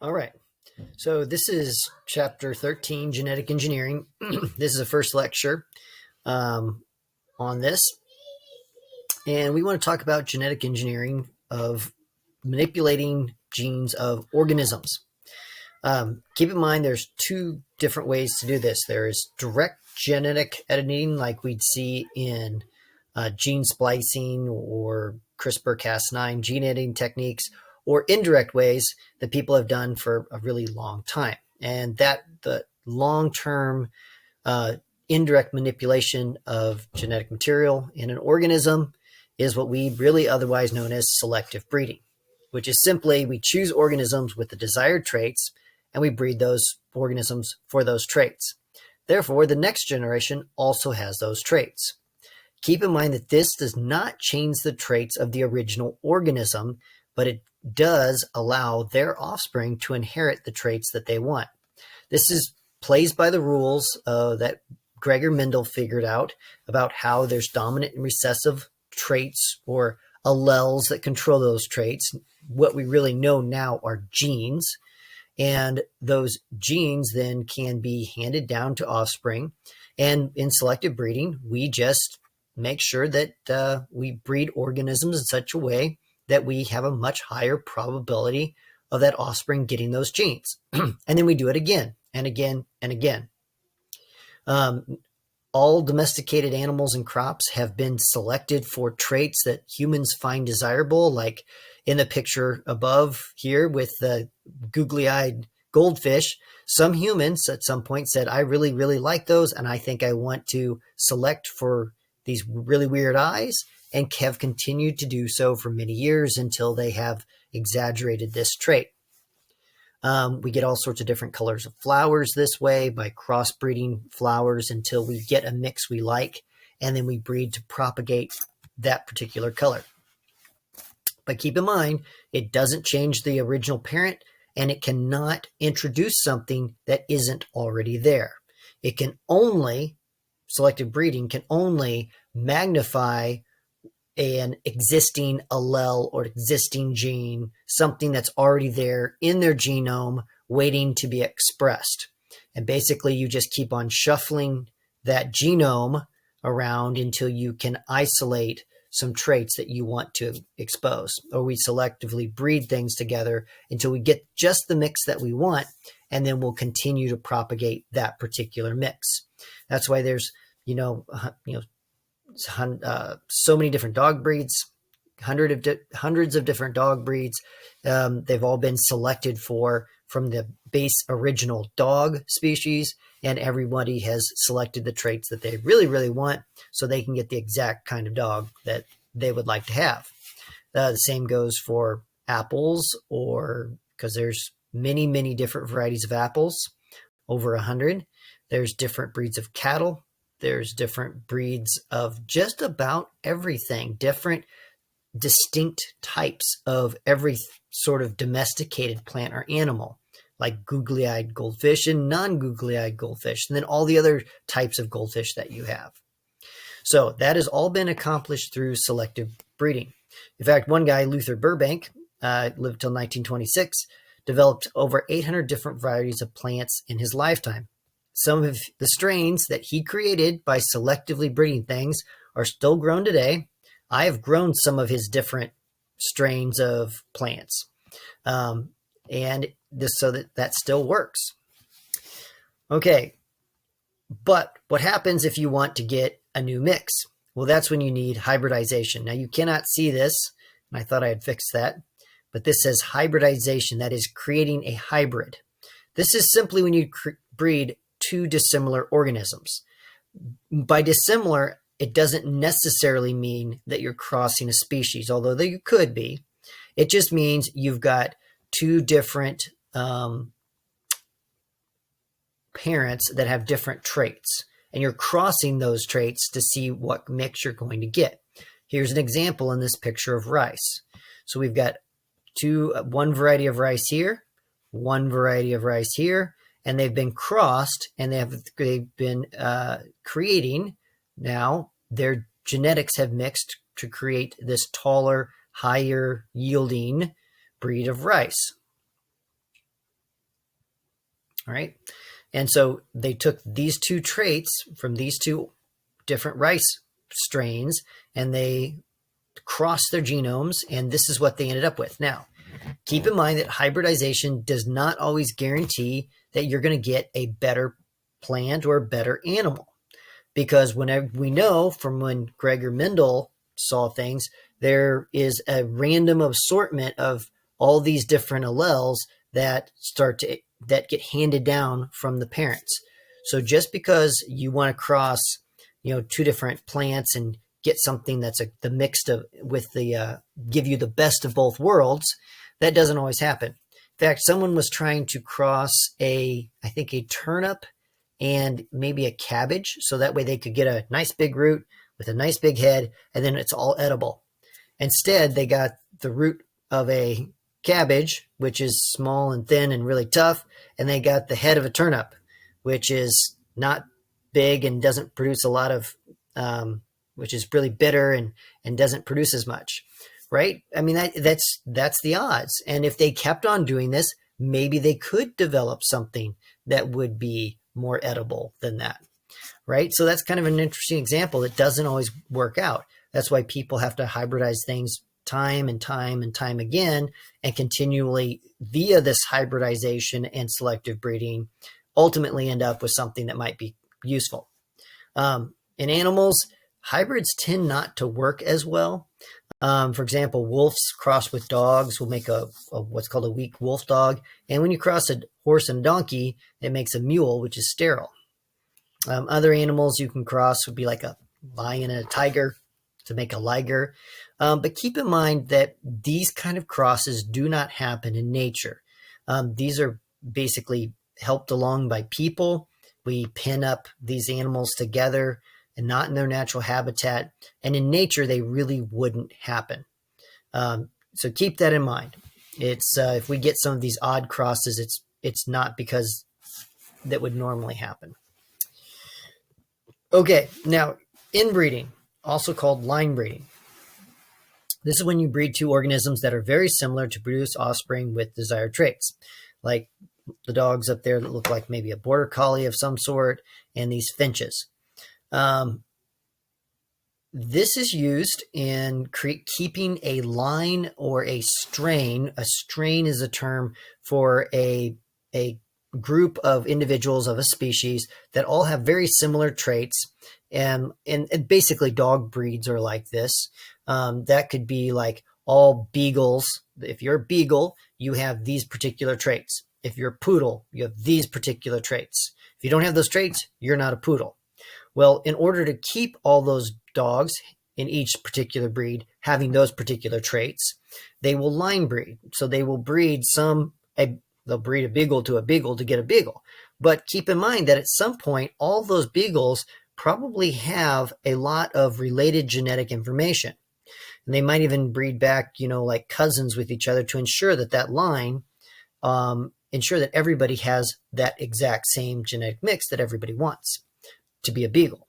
All right. So this is chapter 13, genetic engineering. This is the first lecture um, on this. And we want to talk about genetic engineering of manipulating genes of organisms. Keep in mind there's two different ways to do this. There is direct genetic editing like we'd see in gene splicing or CRISPR-Cas9 gene editing techniques, or indirect ways that people have done for a really long time. And that the long-term uh, indirect manipulation of genetic material in an organism is what we really otherwise known as selective breeding, which is simply we choose organisms with the desired traits and we breed those organisms for those traits. Therefore, the next generation also has those traits. Keep in mind that this does not change the traits of the original organism, but it does allow their offspring to inherit the traits that they want. This is plays by the rules that Gregor Mendel figured out about how there's dominant and recessive traits or alleles that control those traits. What we really know now are genes, and those genes then can be handed down to offspring. And in selective breeding, we just make sure that we breed organisms in such a way that we have a much higher probability of that offspring getting those genes. And then we do it again and again and again. All domesticated animals and crops have been selected for traits that humans find desirable, like in the picture above here with the googly-eyed goldfish. Some humans at some point said, I really, really like those, and I think I want to select for these really weird eyes, and have continued to do so for many years until they have exaggerated this trait. We get all sorts of different colors of flowers this way by crossbreeding flowers until we get a mix we like, and then we breed to propagate that particular color. But keep in mind, it doesn't change the original parent, and it cannot introduce something that isn't already there. It can only, selective breeding can only magnify an existing allele or existing gene, something that's already there in their genome waiting to be expressed. And basically you just keep on shuffling that genome around until you can isolate some traits that you want to expose. Or we selectively breed things together until we get just the mix that we want, and then we'll continue to propagate that particular mix. That's why there's so many different dog breeds, hundreds of different dog breeds. They've all been selected from the base original dog species, and everybody has selected the traits that they really, really want so they can get the exact kind of dog that they would like to have. The same goes for apples, or because there's many, many different varieties of apples, over 100. There's different breeds of cattle. There's different breeds of just about everything, different distinct types of every sort of domesticated plant or animal, like googly-eyed goldfish and non-googly-eyed goldfish, and then all the other types of goldfish that you have. So that has all been accomplished through selective breeding. In fact, one guy, Luther Burbank, lived till 1926, developed over 800 different varieties of plants in his lifetime. Some of the strains that he created by selectively breeding things are still grown today. I have grown some of his different strains of plants, and this so that still works. Okay, but what happens if you want to get a new mix? Well, that's when you need hybridization. Now, you cannot see this, and I thought I had fixed that, but this says hybridization. That is creating a hybrid. This is simply when you breed two dissimilar organisms. By dissimilar, it doesn't necessarily mean that you're crossing a species, although you could be. It just means you've got two different parents that have different traits, and you're crossing those traits to see what mix you're going to get. Here's an example in this picture of rice. So we've got one variety of rice here, one variety of rice here, and they've been crossed, and they've been creating, now their genetics have mixed to create this taller, higher yielding breed of rice. All right. And so they took these two traits from these two different rice strains and they crossed their genomes, and this is what they ended up with. Now, keep in mind that hybridization does not always guarantee that you're going to get a better plant or a better animal, because whenever we know from when Gregor Mendel saw things, there is a random assortment of all these different alleles that get handed down from the parents. So just because you want to cross, two different plants and get something that's the mixed of with the give you the best of both worlds, that doesn't always happen. In fact, someone was trying to cross I think a turnip and maybe a cabbage, so that way they could get a nice big root with a nice big head, and then it's all edible. Instead, they got the root of a cabbage, which is small and thin and really tough, and they got the head of a turnip, which is not big and doesn't produce a lot of, which is really bitter and doesn't produce as much, right? I mean, that's the odds. And if they kept on doing this, maybe they could develop something that would be more edible than that, right? So that's kind of an interesting example that doesn't always work out. That's why people have to hybridize things time and time and time again, and continually via this hybridization and selective breeding, ultimately end up with something that might be useful. In animals, hybrids tend not to work as well. For example, wolves crossed with dogs will make a what's called a weak wolf dog. And when you cross a horse and a donkey, it makes a mule, which is sterile. Other animals you can cross would be like a lion and a tiger to make a liger. But keep in mind that these kind of crosses do not happen in nature. These are basically helped along by people. We pin up these animals together and not in their natural habitat. And in nature, they really wouldn't happen. So keep that in mind. It's if we get some of these odd crosses, it's not because that would normally happen. Okay, now inbreeding, also called line breeding. This is when you breed two organisms that are very similar to produce offspring with desired traits, like the dogs up there that look like maybe a border collie of some sort, and these finches. This is used in keeping a line or a strain. A strain is a term for a group of individuals of a species that all have very similar traits. And basically dog breeds are like this. That could be like all beagles. If you're a beagle, you have these particular traits. If you're a poodle, you have these particular traits. If you don't have those traits, you're not a poodle. Well, in order to keep all those dogs in each particular breed having those particular traits, they will line breed. So they will breed they'll breed a beagle to get a beagle. But keep in mind that at some point, all those beagles probably have a lot of related genetic information. And they might even breed back, like cousins with each other to ensure that line, ensure that everybody has that exact same genetic mix that everybody wants to be a beagle.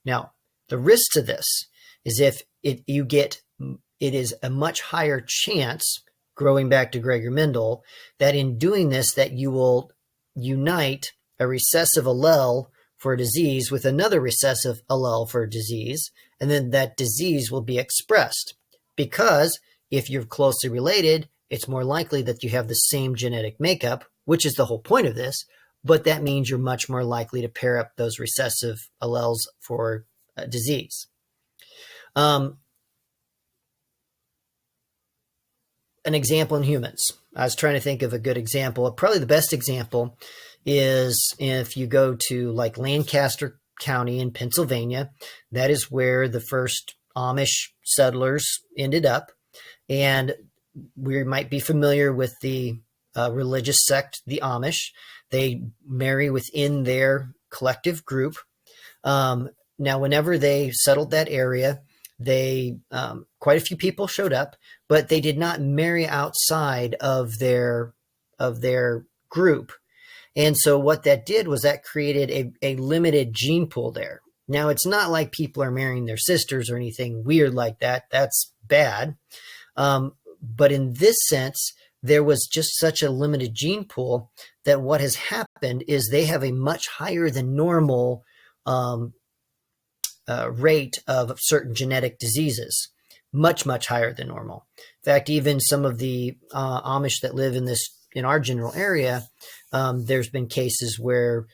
Now, the risk to this is if it is a much higher chance, growing back to Gregor Mendel, that in doing this, that you will unite a recessive allele for a disease with another recessive allele for a disease, and then that disease will be expressed. Because if you're closely related, it's more likely that you have the same genetic makeup, which is the whole point of this, but that means you're much more likely to pair up those recessive alleles for a disease. An example in humans. I was trying to think of a good example. Probably the best example is if you go to like Lancaster County in Pennsylvania. That is where the first Amish settlers ended up. And we might be familiar with the religious sect, the Amish. They marry within their collective group. Now, whenever they settled that area, they quite a few people showed up, but they did not marry outside of their group. And so what that did was that created a limited gene pool there. Now, it's not like people are marrying their sisters or anything weird like that. That's bad. But in this sense, there was just such a limited gene pool that what has happened is they have a much higher than normal rate of certain genetic diseases, much, much higher than normal. In fact, even some of the Amish that live in our general area, there's been cases where,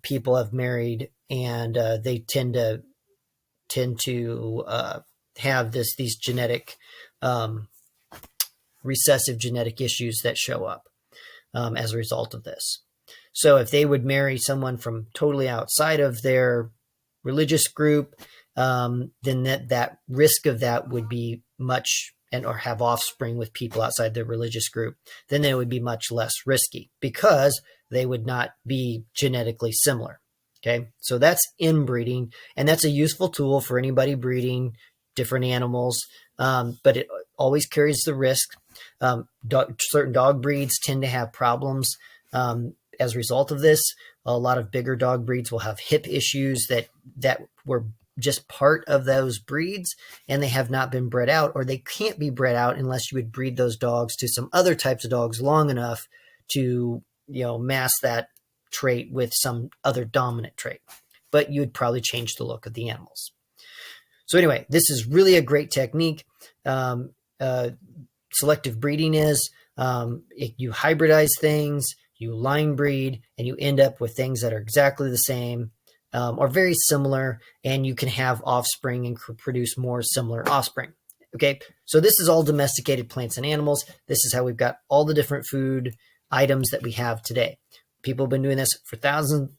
people have married and they tend to have these genetic, recessive genetic issues that show up as a result of this. So if they would marry someone from totally outside of their religious group, then that risk of that would be much, or have offspring with people outside their religious group, then it would be much less risky because they would not be genetically similar. Okay, so that's inbreeding, and that's a useful tool for anybody breeding different animals, but it always carries the risk. Certain dog breeds tend to have problems as a result of this. A lot of bigger dog breeds will have hip issues that were just part of those breeds, and they have not been bred out, or they can't be bred out unless you would breed those dogs to some other types of dogs long enough to, mask that trait with some other dominant trait. But you would probably change the look of the animals. So anyway, this is really a great technique. Selective breeding is you hybridize things, you line breed, and you end up with things that are exactly the same or very similar, and you can have offspring and produce more similar offspring. Okay, so this is all domesticated plants and animals. This is how we've got all the different food items that we have today. People have been doing this for thousands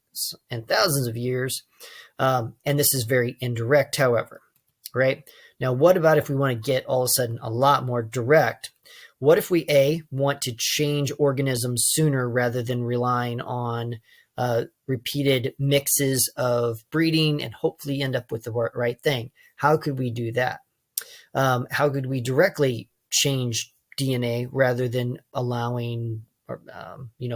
and thousands of years, and this is very indirect, however, right? Now, what about if we want to get all of a sudden a lot more direct? What if we, want to change organisms sooner rather than relying on repeated mixes of breeding and hopefully end up with the right thing? How could we do that? How could we directly change DNA rather than allowing,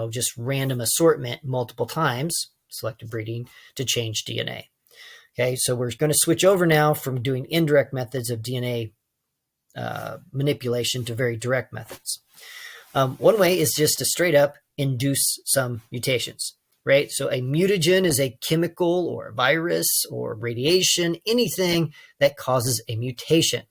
just random assortment multiple times, selective breeding, to change DNA? Okay, so we're going to switch over now from doing indirect methods of DNA manipulation to very direct methods. One way is just to straight up induce some mutations, right? So a mutagen is a chemical or a virus or radiation, anything that causes a mutation.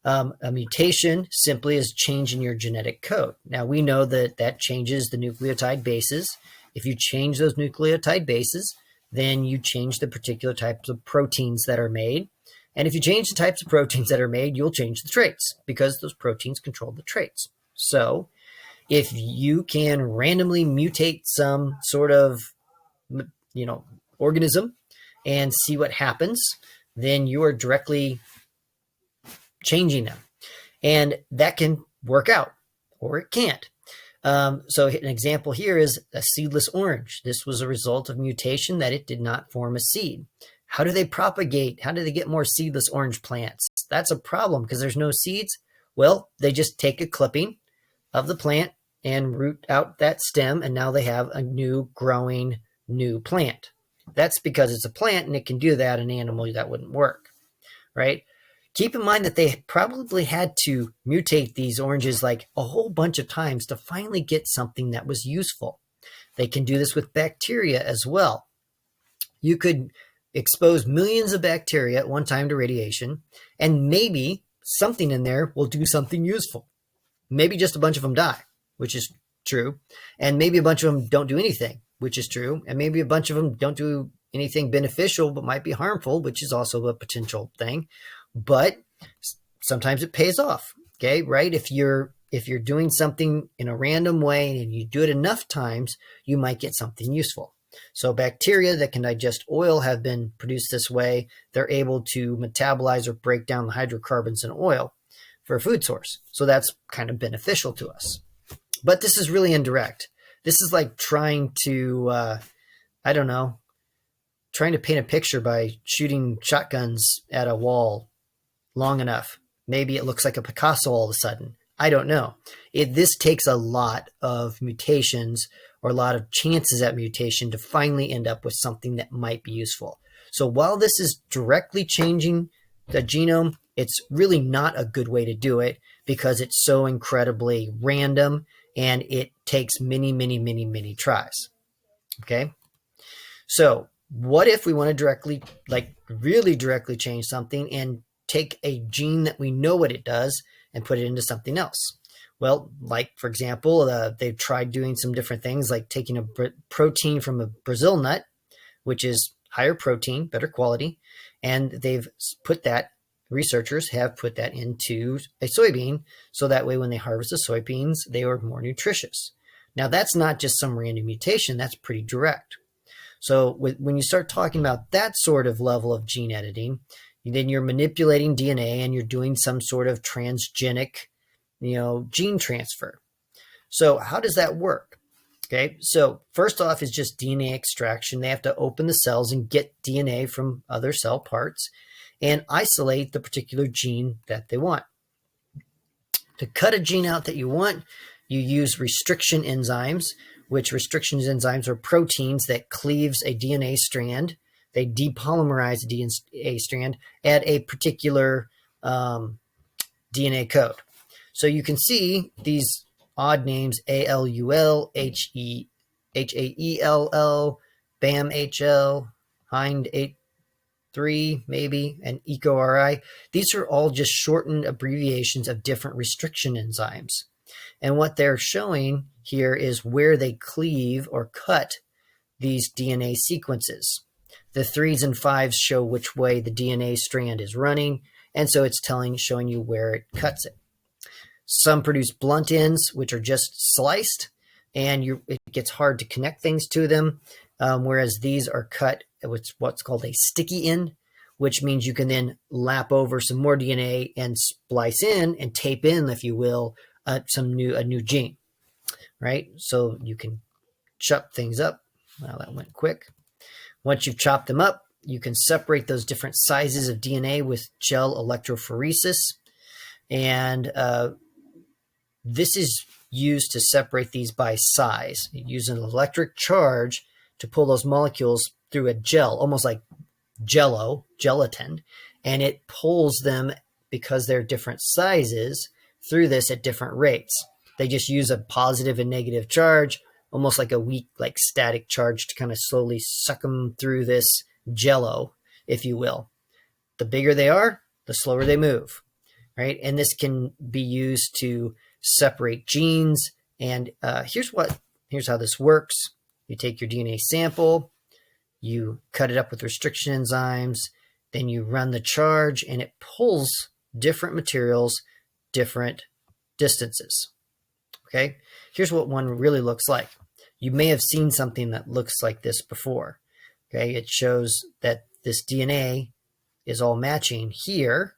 A mutation simply is change in your genetic code. Now, we know that changes the nucleotide bases. If you change those nucleotide bases, then you change the particular types of proteins that are made. And if you change the types of proteins that are made, you'll change the traits because those proteins control the traits. So if you can randomly mutate some sort of, organism and see what happens, then you are directly changing them. And that can work out or it can't. So an example here is a seedless orange. This was a result of mutation that it did not form a seed. How do they propagate? How do they get more seedless orange plants? That's a problem because there's no seeds. Well, they just take a clipping of the plant and root out that stem, and now they have a new growing new plant. That's because it's a plant and it can do that. An animal, that wouldn't work, right? Keep in mind that they probably had to mutate these oranges like a whole bunch of times to finally get something that was useful. They can do this with bacteria as well. You could expose millions of bacteria at one time to radiation, and maybe something in there will do something useful. Maybe just a bunch of them die, which is true. And maybe a bunch of them don't do anything, which is true. And maybe a bunch of them don't do anything beneficial, but might be harmful, which is also a potential thing. But sometimes it pays off. Okay, right? If you're doing something in a random way and you do it enough times, you might get something useful. So bacteria that can digest oil have been produced this way. They're able to metabolize or break down the hydrocarbons in oil for a food source. So that's kind of beneficial to us. But this is really indirect. This is like trying to, trying to paint a picture by shooting shotguns at a wall long enough. Maybe it looks like a Picasso all of a sudden. I don't know. This takes a lot of mutations or a lot of chances at mutation to finally end up with something that might be useful. So while this is directly changing the genome, it's really not a good way to do it because it's so incredibly random and it takes many, many, many, many tries. Okay. So what if we want to directly, like really directly change something and take a gene that we know what it does and put it into something else? Well, like for example, they've tried doing some different things, like taking a protein from a Brazil nut, which is higher protein, better quality, and they've put that, researchers have put that into a soybean, so that way when they harvest the soybeans, they are more nutritious. Now, that's not just some random mutation, that's pretty direct. So when you start talking about that sort of level of gene editing, then you're manipulating DNA and you're doing some sort of transgenic, gene transfer. So how does that work? Okay, so first off is just DNA extraction. They have to open the cells and get DNA from other cell parts and isolate the particular gene that they want. To cut a gene out that you want, you use restriction enzymes, which restriction enzymes are proteins that cleaves a DNA strand. They depolymerize a DNA strand at a particular DNA code. So you can see these odd names, ALUL, HAELL, BAMHL, HIND83 maybe, and EcoRI. These are all just shortened abbreviations of different restriction enzymes. And what they're showing here is where they cleave or cut these DNA sequences. The 3s and 5s show which way the DNA strand is running, and so it's showing you where it cuts it. Some produce blunt ends, which are just sliced, and it gets hard to connect things to them, whereas these are cut with what's called a sticky end, which means you can then lap over some more DNA and splice in and tape in, if you will, a new gene, right? So you can chop things up. Wow, that went quick. Once you've chopped them up, you can separate those different sizes of DNA with gel electrophoresis, and this is used to separate these by size. You use an electric charge to pull those molecules through a gel, almost like gelatin, and it pulls them, because they're different sizes, through this at different rates. They just use a positive and negative charge, almost like a weak, like static charge, to kind of slowly suck them through this jello, if you will. The bigger they are, the slower they move, right? And this can be used to separate genes. And here's how this works. You take your DNA sample, you cut it up with restriction enzymes, then you run the charge, and it pulls different materials, different distances. Okay, here's what one really looks like. You may have seen something that looks like this before. Okay, it shows that this DNA is all matching here.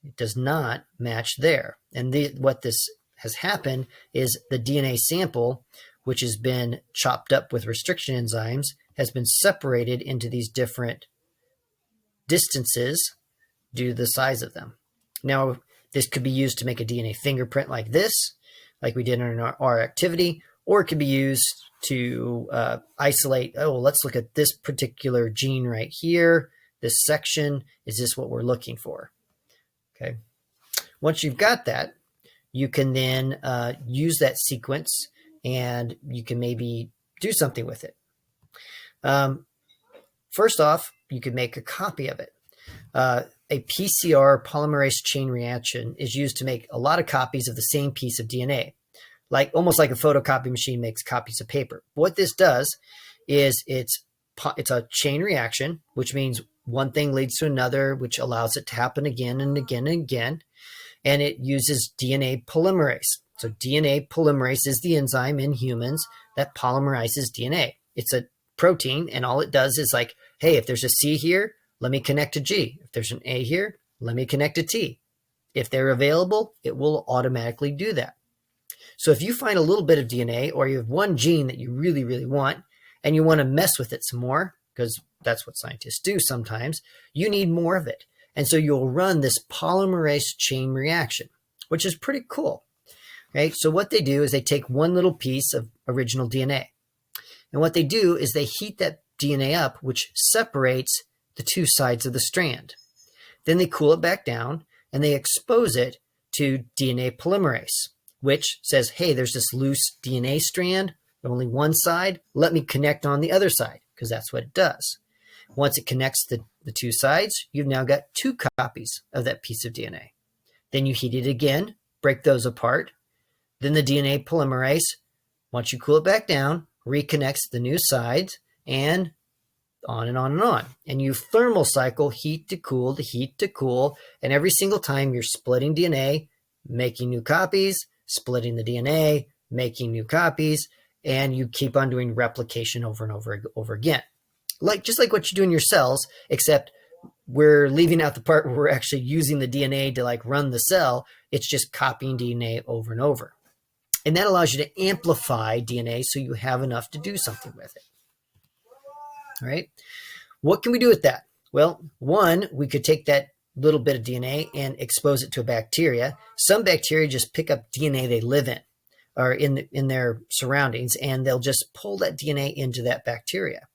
It does not match there. And what this has happened is the DNA sample, which has been chopped up with restriction enzymes, has been separated into these different distances due to the size of them. Now, this could be used to make a DNA fingerprint like this, like we did in our activity, or it could be used to isolate, let's look at this particular gene right here, this section. Is this what we're looking for? Okay. Once you've got that, you can then use that sequence, and you can maybe do something with it. First off, you could make a copy of it. A PCR, polymerase chain reaction, is used to make a lot of copies of the same piece of DNA, almost like a photocopy machine makes copies of paper. What this does is it's a chain reaction, which means one thing leads to another, which allows it to happen again and again and again. And it uses DNA polymerase. So DNA polymerase is the enzyme in humans that polymerizes DNA. It's a protein, and all it does is like, hey, if there's a C here, let me connect to G. If there's an A here, let me connect to T. If they're available, it will automatically do that. So if you find a little bit of DNA, or you have one gene that you really, really want, and you want to mess with it some more, because that's what scientists do sometimes, you need more of it. And so you'll run this polymerase chain reaction, which is pretty cool. Okay, so what they do is they take one little piece of original DNA. And what they do is they heat that DNA up, which separates the two sides of the strand. Then they cool it back down, and they expose it to DNA polymerase, which says, hey, there's this loose DNA strand, only one side. Let me connect on the other side, because that's what it does. Once it connects the two sides, you've now got two copies of that piece of DNA. Then you heat it again, break those apart. Then the DNA polymerase, once you cool it back down, reconnects the new sides, and on and on and on. And you thermal cycle heat to cool to heat to cool. And every single time you're splitting DNA, making new copies, splitting the DNA, making new copies, and you keep on doing replication over and over again. Just like what you do in your cells, except we're leaving out the part where we're actually using the DNA to run the cell. It's just copying DNA over and over. And that allows you to amplify DNA so you have enough to do something with it. All right. What can we do with that? Well, one, we could take that little bit of DNA and expose it to a bacteria. Some bacteria just pick up DNA they live in or in their surroundings, and they'll just pull that DNA into that bacteria.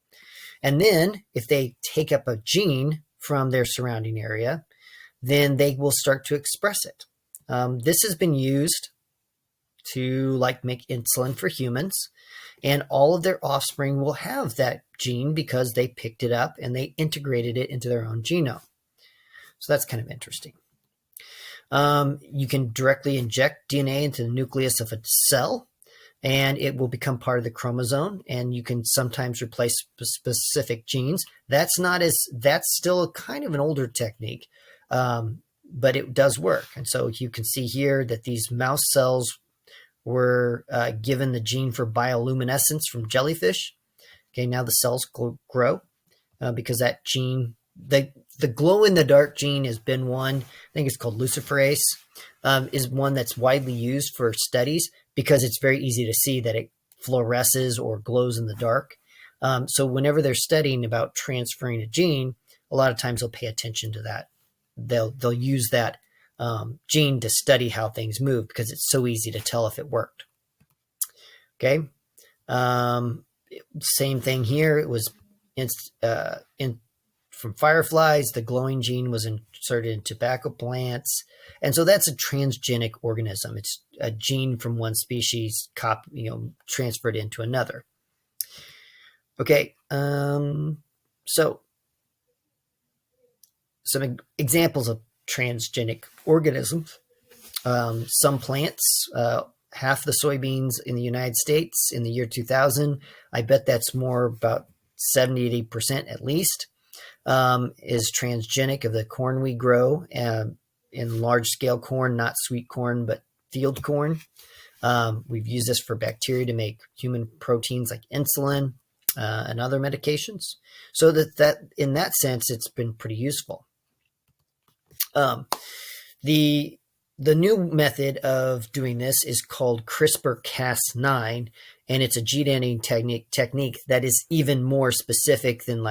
And then if they take up a gene from their surrounding area, then they will start to express it. This has been used to make insulin for humans, and all of their offspring will have that gene because they picked it up and they integrated it into their own genome. So that's kind of interesting. You can directly inject DNA into the nucleus of a cell, and it will become part of the chromosome, and you can sometimes replace specific genes. That's still kind of an older technique, but it does work. And so you can see here that these mouse cells were given the gene for bioluminescence from jellyfish. Okay, now the cells grow because that gene, the glow-in-the-dark gene has been one, I think it's called luciferase, is one that's widely used for studies because it's very easy to see that it fluoresces or glows in the dark. So whenever they're studying about transferring a gene, a lot of times they'll pay attention to that. They'll use that gene to study how things move because it's so easy to tell if it worked. Okay. Same thing here. It was from fireflies. The glowing gene was inserted in tobacco plants. And so that's a transgenic organism. It's a gene from one species transferred into another. Okay. So some examples of transgenic organisms. Some plants, half the soybeans in the United States in the year 2000, I bet that's more about 70-80% at least, is transgenic of the corn we grow in large-scale corn, not sweet corn, but field corn. We've used this for bacteria to make human proteins like insulin and other medications. So that in that sense, it's been pretty useful. The new method of doing this is called CRISPR-Cas9, and it's a gene editing technique that is even more specific than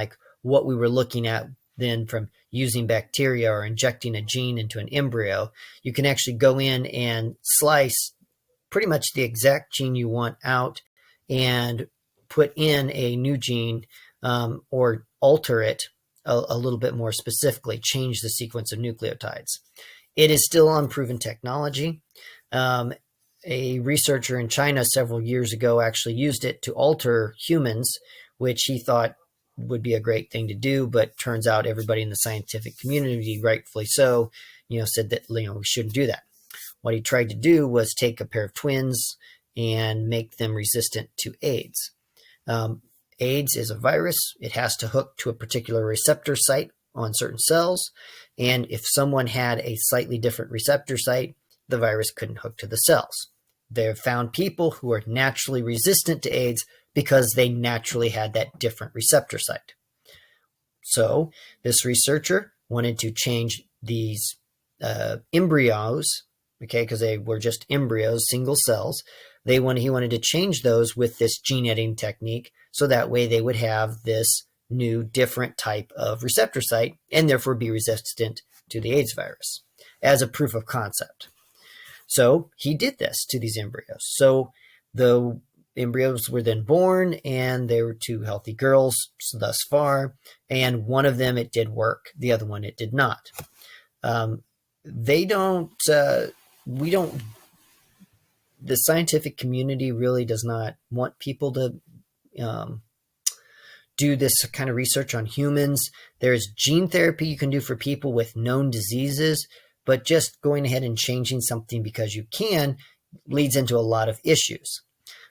what we were looking at then from using bacteria or injecting a gene into an embryo. You can actually go in and slice pretty much the exact gene you want out and put in a new gene or alter it a little bit more specifically, change the sequence of nucleotides. It is still unproven technology. A researcher in China several years ago actually used it to alter humans, which he thought would be a great thing to do, but turns out everybody in the scientific community, rightfully so, said that we shouldn't do that. What he tried to do was take a pair of twins and make them resistant to AIDS. AIDS is a virus. It has to hook to a particular receptor site on certain cells. And if someone had a slightly different receptor site, the virus couldn't hook to the cells. They've found people who are naturally resistant to AIDS because they naturally had that different receptor site. So this researcher wanted to change these embryos, okay, because they were just embryos, single cells. He wanted to change those with this gene editing technique so that way they would have this new different type of receptor site and therefore be resistant to the AIDS virus as a proof of concept. So he did this to these embryos. So the embryos were then born, and they were two healthy girls thus far, and one of them it did work, the other one it did not. They don't we don't, the scientific community really does not want people to do this kind of research on humans. There's gene therapy you can do for people with known diseases, but just going ahead and changing something because you can leads into a lot of issues.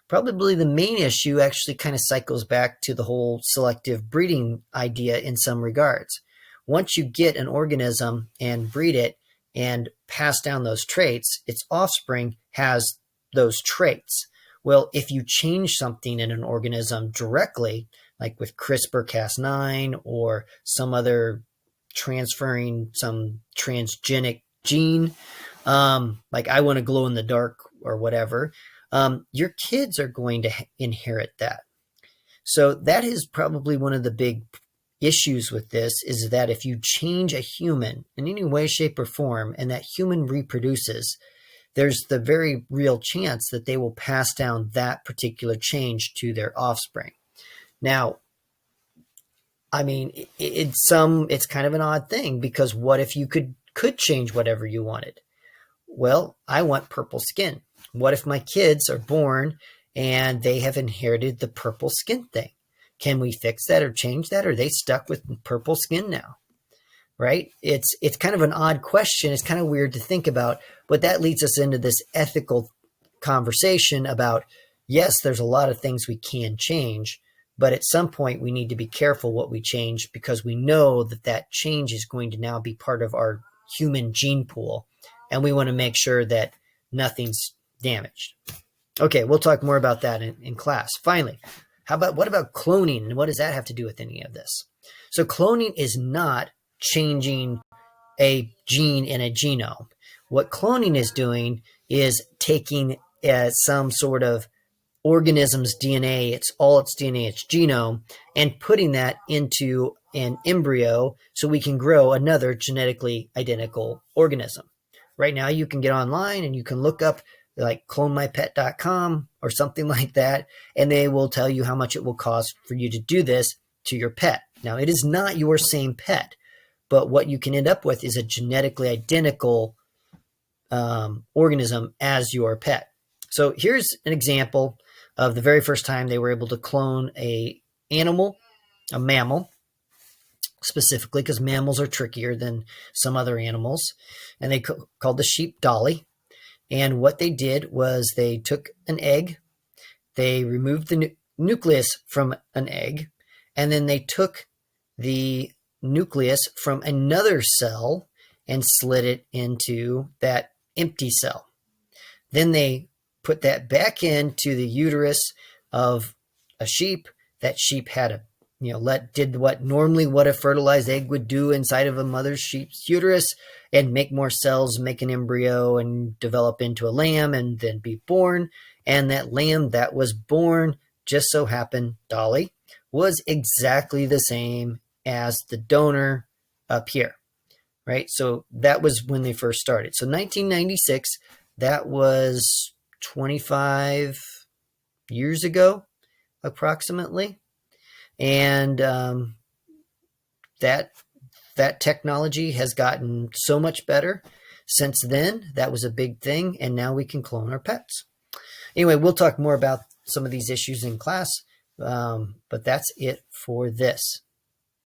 Probably the main issue actually kind of cycles back to the whole selective breeding idea in some regards. Once you get an organism and breed it and pass down those traits, its offspring has those traits. Well, if you change something in an organism directly, like with CRISPR-Cas9 or some other transferring some transgenic gene, like I want to glow in the dark or whatever, your kids are going to inherit that. So that is probably one of the big issues with this, is that if you change a human in any way, shape, or form, and that human reproduces, there's the very real chance that they will pass down that particular change to their offspring. Now, I mean, it's kind of an odd thing, because what if you could change whatever you wanted? Well, I want purple skin. What if my kids are born and they have inherited the purple skin thing? Can we fix that or change that? Or are they stuck with purple skin now? Right? It's kind of an odd question. It's kind of weird to think about, but that leads us into this ethical conversation about, yes, there's a lot of things we can change, but at some point we need to be careful what we change, because we know that that change is going to now be part of our human gene pool, and we want to make sure that nothing's damaged. Okay, we'll talk more about that in class. Finally, what about cloning, and what does that have to do with any of this? So cloning is not changing a gene in a genome. What cloning is doing is taking some sort of organism's DNA, its DNA, its genome, and putting that into an embryo so we can grow another genetically identical organism. Right now, you can get online and you can look up like clonemypet.com or something like that, and they will tell you how much it will cost for you to do this to your pet. Now, it is not your same pet, but what you can end up with is a genetically identical organism as your pet. So here's an example of the very first time they were able to clone a mammal, specifically because mammals are trickier than some other animals, and they called the sheep Dolly. And what they did was they took an egg, they removed the nucleus from an egg, and then they took the nucleus from another cell and slid it into that empty cell. Then they put that back into the uterus of a sheep. That sheep had did what a fertilized egg would do inside of a mother sheep's uterus, and make more cells, make an embryo, and develop into a lamb, and then be born. And that lamb that was born, just so happened, Dolly, was exactly the same as the donor up here, right? So that was when they first started. So 1996, that was 25 years ago, approximately. And that technology has gotten so much better since then. That was a big thing, and now we can clone our pets. Anyway, we'll talk more about some of these issues in class, but that's it for this.